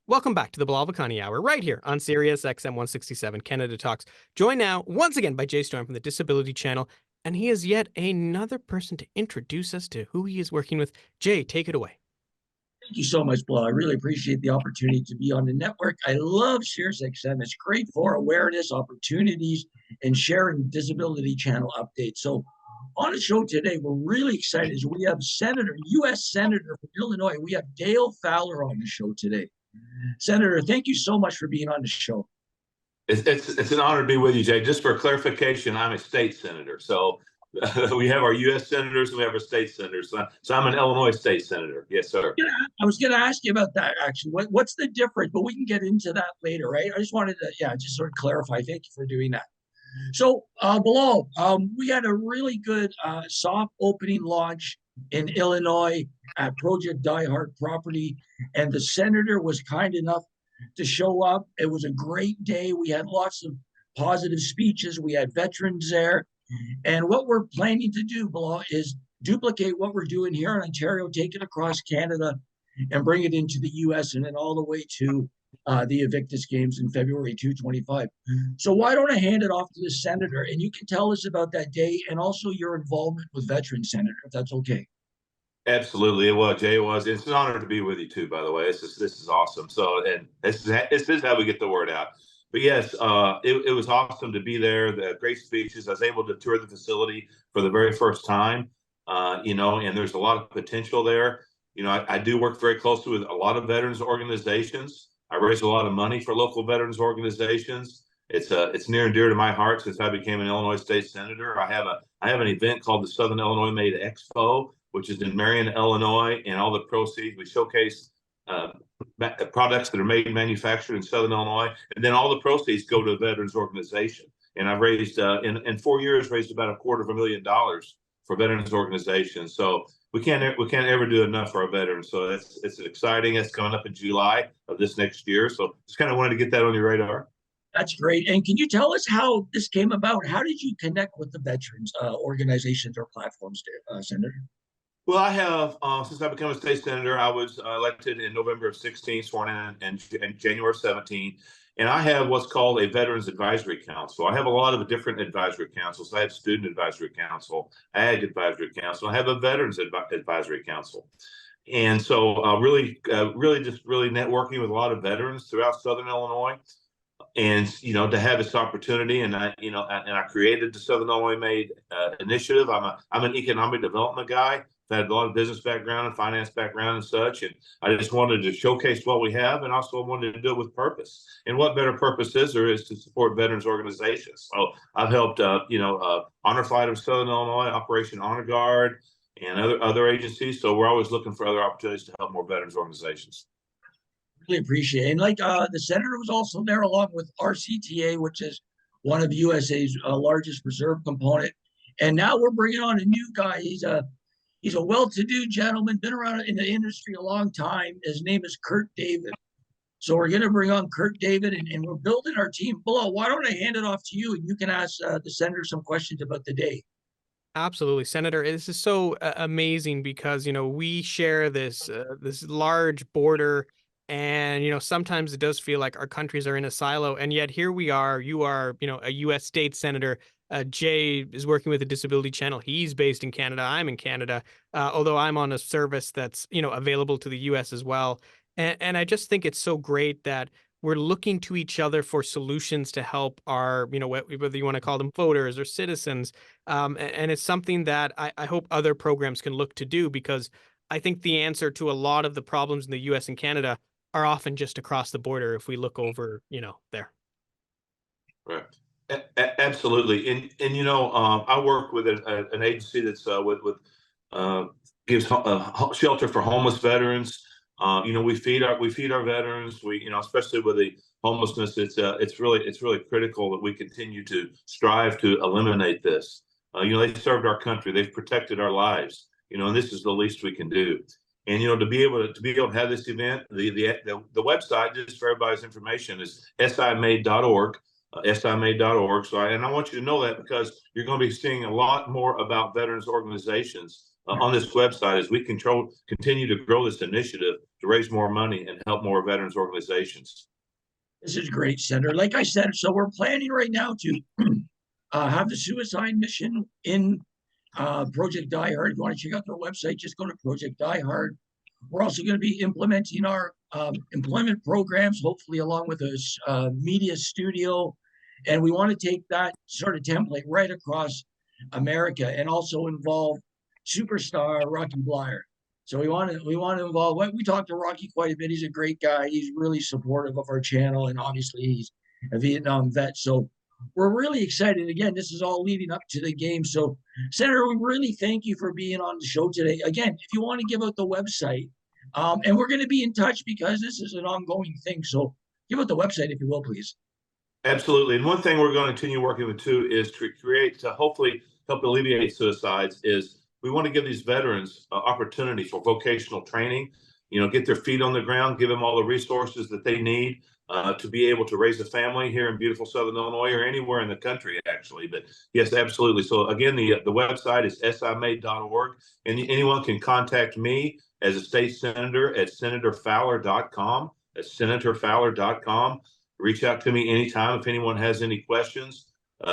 Welcome back to the Bilal Vakani Hour, right here on Sirius XM 167 Canada Talks. Joined now, once again, by Jay Stoyan from the Disability Channel, and he is yet another person to introduce us to who he is working with. Jay, take it away. Thank you so much, Bilal. I really appreciate the opportunity to be on the network. I love SiriusXM. It's great for awareness, opportunities, and sharing Disability Channel updates. So on the show today, we're really excited. We have U.S. Senator from Illinois. We have Dale Fowler on the show today. Senator, thank you so much for being on the show. It's an honor to be with you, Jay. Just for clarification, I'm a state senator. So we have our U.S. senators and we have our state senators. So I'm an Illinois state senator. Yes, sir. Yeah, I was going to ask you about that, actually. What's the difference? But we can get into that later, right? I just wanted to, just sort of clarify. Thank you for doing that. So, Bilal, we had a really good soft opening launch in Illinois at Project Die Hard property, and the senator was kind enough to show up. It was a great day. We had lots of positive speeches. We had veterans there. And what we're planning to do, Bilal, is duplicate what we're doing here in Ontario, take it across Canada, and bring it into the U.S. and then all the way to the Invictus Games in February 2025. So why don't I hand it off to the senator, and you can tell us about that day and also your involvement with Veterans, Senator, if that's okay. Absolutely, it was, Jay. It was. It's an honor to be with you too. By the way, this is awesome. So, and this is how we get the word out. But yes, it was awesome to be there. The great speeches. I was able to tour the facility for the very first time. And there's a lot of potential there. I do work very closely with a lot of veterans organizations. I raise a lot of money for local veterans organizations. It's near and dear to my heart since I became an Illinois state senator. I have an event called the Southern Illinois Made Expo, which is in Marion, Illinois, and all the proceeds we showcase products that are made and manufactured in Southern Illinois, and then all the proceeds go to a veterans organization. And I've raised in 4 years raised about $250,000 for veterans organizations. So we can't ever do enough for our veterans. So it's exciting. It's coming up in July of this next year. So just kind of wanted to get that on your radar. That's great. And can you tell us how this came about? How did you connect with the veterans organizations or platforms, Senator? Well, I have, since I became a state senator, I was elected in November of 16, sworn in January 17. And I have what's called a Veterans Advisory Council. I have a lot of different advisory councils. I have Student Advisory Council, Ag Advisory Council. I have a Veterans Advisory Council. And so really networking with a lot of veterans throughout Southern Illinois. And, to have this opportunity, and I created the Southern Illinois Made initiative. I'm an economic development guy. I've had a lot of business background and finance background and such, and I just wanted to showcase what we have, and also wanted to do it with purpose. And what better purpose is there is to support veterans organizations. So I've helped, Honor Flight of Southern Illinois, Operation Honor Guard, and other agencies. So we're always looking for other opportunities to help more veterans organizations. Really appreciate it. And the senator was also there along with RCTA, which is one of USA's largest reserve component. And now we're bringing on a new guy. He's a well-to-do gentleman, been around in the industry a long time. His name is Kurt David. So we're going to bring on Kurt David, and we're building our team. Bilal, why don't I hand it off to you, and you can ask the senator some questions about the day. Absolutely, Senator. This is so amazing because, we share this large border, and, sometimes it does feel like our countries are in a silo. And yet here we are. You are, a U.S. state senator. Jay is working with the Disability Channel. He's based in Canada. I'm in Canada, although I'm on a service that's, available to the U.S. as well. And I just think it's so great that we're looking to each other for solutions to help our, whether you want to call them voters or citizens. And it's something that I hope other programs can look to do, because I think the answer to a lot of the problems in the U.S. and Canada are often just across the border if we look over, there. Right. Absolutely. And I work with an agency that's gives shelter for homeless veterans. We feed our veterans. Especially with the homelessness, it's really critical that we continue to strive to eliminate this. They served our country. They've protected our lives. And this is the least we can do. And to be able to have this event, the website, just for everybody's information, is simade.org. simade.org. So I want you to know that, because you're going to be seeing a lot more about veterans organizations on this website as we continue to grow this initiative to raise more money and help more veterans organizations. This is great, Senator. Like I said, so we're planning right now to have the suicide mission in Project Die Hard. If you want to check out their website, just go to Project Die Hard. We're also going to be implementing our employment programs, hopefully along with a media studio. And we want to take that sort of template right across America and also involve superstar Rocky Blyer. So we want to involve. We talked to Rocky quite a bit. He's a great guy. He's really supportive of our channel, and obviously he's a Vietnam vet. So we're really excited. Again, this is all leading up to the game. So, Senator, we really thank you for being on the show today. Again, if you want to give out the website, and we're going to be in touch because this is an ongoing thing. So give out the website if you will, please. Absolutely. And one thing we're going to continue working with too is to hopefully help alleviate suicides is we want to give these veterans opportunity for vocational training, get their feet on the ground, give them all the resources that they need to be able to raise a family here in beautiful Southern Illinois or anywhere in the country, actually. But yes, absolutely. So again, the website is simade.org, and anyone can contact me as a state senator at senatorfowler.com. That's senatorfowler.com. Reach out to me anytime if anyone has any questions.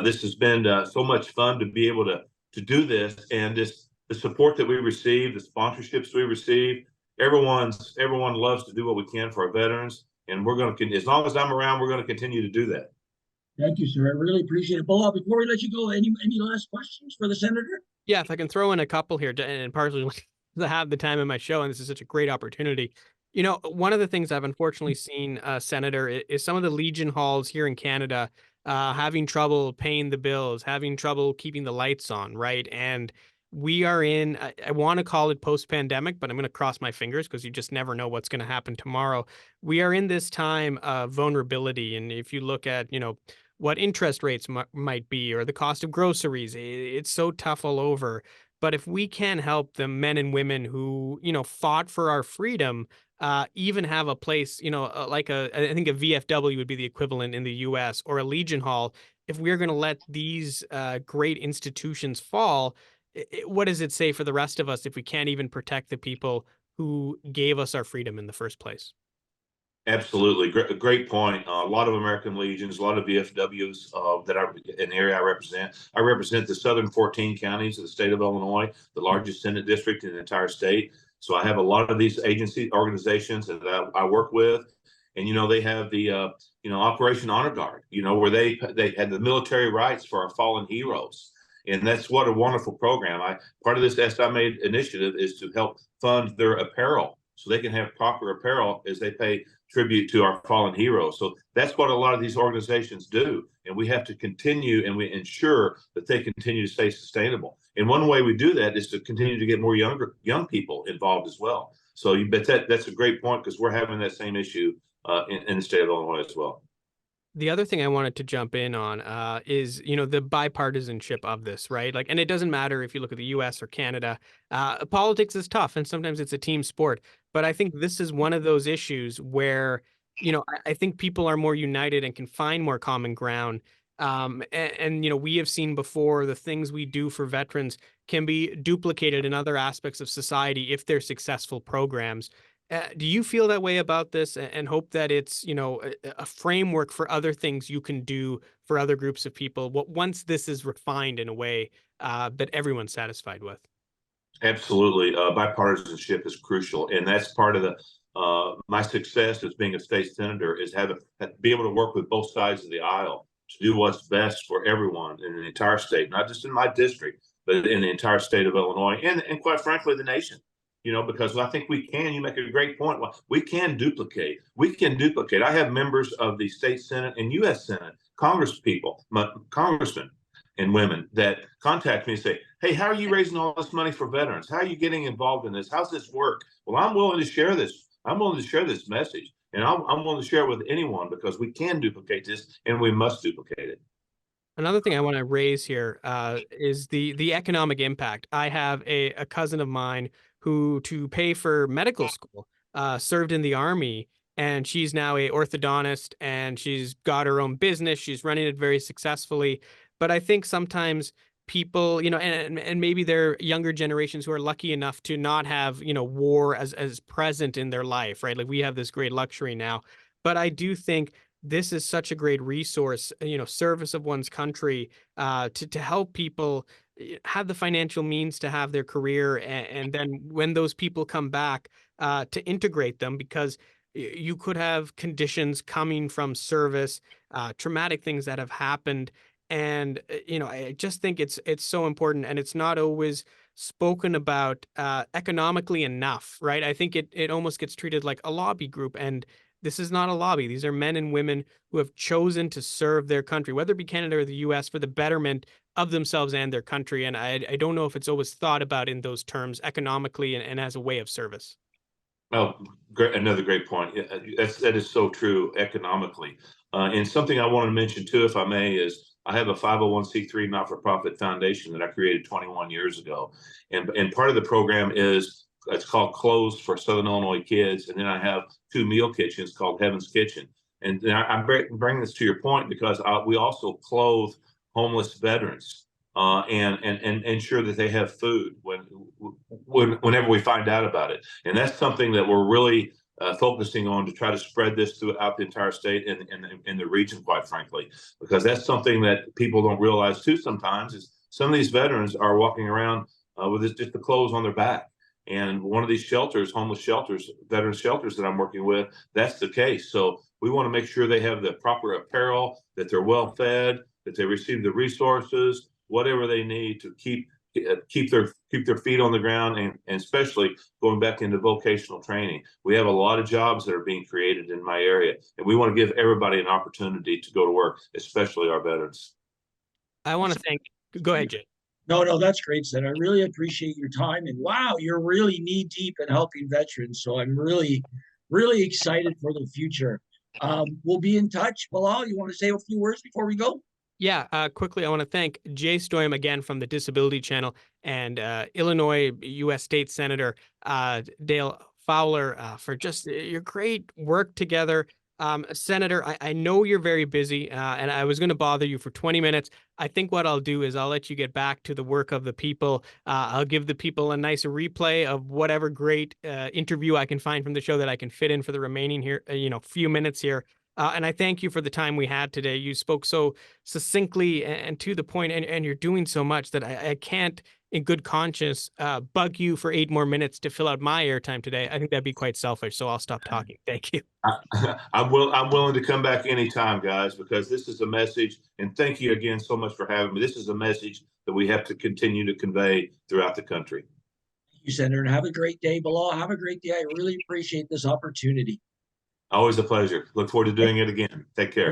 This has been so much fun to be able to do this, and the support that we receive, the sponsorships we receive. Everyone loves to do what we can for our veterans, and we're going to, as long as I'm around, we're going to continue to do that. Thank you, sir. I really appreciate it. Bilal, before we let you go, any last questions for the senator? Yeah, if I can throw in a couple here, and partially to have the time in my show, and this is such a great opportunity. One of the things I've unfortunately seen, Senator, is some of the Legion halls here in Canada having trouble paying the bills, having trouble keeping the lights on, right? And we are in, I want to call it post-pandemic, but I'm going to cross my fingers because you just never know what's going to happen tomorrow. We are in this time of vulnerability. And if you look at, what interest rates might be or the cost of groceries, it's so tough all over. But if we can help the men and women who, fought for our freedom, even have a place, I think a VFW would be the equivalent in the US, or a Legion Hall, if we're going to let these great institutions fall, what does it say for the rest of us if we can't even protect the people who gave us our freedom in the first place? Absolutely. Great point. A lot of American Legions, a lot of VFWs that are in the area I represent. I represent the southern 14 counties of the state of Illinois, the largest Senate district in the entire state. So I have a lot of these organizations that I work with. And, they have the, Operation Honor Guard, where they had the military rights for our fallen heroes. And that's what a wonderful program. Part of this SIMAID initiative is to help fund their apparel so they can have proper apparel as they pay tribute to our fallen heroes. So that's what a lot of these organizations do. And we have to continue and we ensure that they continue to stay sustainable. And one way we do that is to continue to get more young people involved as well. So you bet that's a great point, because we're having that same issue in the state of Illinois as well. The other thing I wanted to jump in on is, the bipartisanship of this, right? And it doesn't matter if you look at the US or Canada. Politics is tough, and sometimes it's a team sport. But I think this is one of those issues where, I think people are more united and can find more common ground. We have seen before the things we do for veterans can be duplicated in other aspects of society if they're successful programs. Do you feel that way about this, and hope that it's, a framework for other things you can do for other groups of people once this is refined in a way that everyone's satisfied with? Absolutely. Bipartisanship is crucial. And that's part of my success as being a state senator, is be able to work with both sides of the aisle to do what's best for everyone in the entire state, not just in my district, but in the entire state of Illinois, and quite frankly, the nation. Because I think we can. You make a great point. We can duplicate. I have members of the state Senate and U.S. Senate, congressmen and women that contact me and say, hey, how are you raising all this money for veterans? How are you getting involved in this? How's this work? Well, I'm willing to share this. I'm willing to share this message, and I'm willing to share it with anyone, because we can duplicate this, and we must duplicate it. Another thing I want to raise here is the economic impact. I have a cousin of mine who, to pay for medical school, served in the Army, and she's now a orthodontist, and she's got her own business. She's running it very successfully. But I think sometimes people, and maybe they're younger generations who are lucky enough to not have, war as present in their life, right? Like we have this great luxury now. But I do think this is such a great resource, service of one's country, to help people have the financial means to have their career, and then when those people come back, to integrate them, because you could have conditions coming from service, traumatic things that have happened. And I just think it's so important, and it's not always spoken about economically enough, right? I think it almost gets treated like a lobby group, and this is not a lobby. These are men and women who have chosen to serve their country, whether it be Canada or the US, for the betterment of themselves and their country. And I don't know if it's always thought about in those terms economically, and as a way of service. Oh, great! Another great point. Yeah, that is so true economically. And something I want to mention too, if I may, is I have a 501c3 not-for-profit foundation that I created 21 years ago, and part of the program is it's called Clothes for Southern Illinois Kids, and then I have 2 meal kitchens called Heaven's Kitchen. And I'm bringing this to your point because we also clothe homeless veterans, and ensure that they have food whenever we find out about it. And that's something that we're really focusing on to try to spread this throughout the entire state and in the region, quite frankly, because that's something that people don't realize too sometimes is some of these veterans are walking around with just the clothes on their back. And one of these shelters, homeless shelters, veteran shelters that I'm working with, that's the case. So we want to make sure they have the proper apparel, that they're well fed, that they receive the resources, whatever they need to keep their feet on the ground, and especially going back into vocational training. We have a lot of jobs that are being created in my area, and we want to give everybody an opportunity to go to work, especially our veterans. I want to thank. Go ahead, Jay. No, that's great, Senator. I really appreciate your time. And wow, you're really knee deep in helping veterans. So I'm really, really excited for the future. We'll be in touch. Bilal, you want to say a few words before we go? Yeah, quickly, I want to thank Jay Stoyan again from the Disability Channel, and Illinois U.S. State Senator Dale Fowler for just your great work together. Senator, I know you're very busy, and I was going to bother you for 20 minutes. I think what I'll do is I'll let you get back to the work of the people. I'll give the people a nice replay of whatever great interview I can find from the show that I can fit in for the remaining here, few minutes here. And I thank you for the time we had today. You spoke so succinctly and to the point, and you're doing so much that I can't, in good conscience, bug you for 8 more minutes to fill out my airtime today. I think that'd be quite selfish, so I'll stop talking. Thank you. I'm willing to come back anytime, guys, because this is a message, and thank you again so much for having me. This is a message that we have to continue to convey throughout the country. Thank you, Senator, and have a great day. Bilal, have a great day. I really appreciate this opportunity. Always a pleasure. Look forward to doing it again. Take care.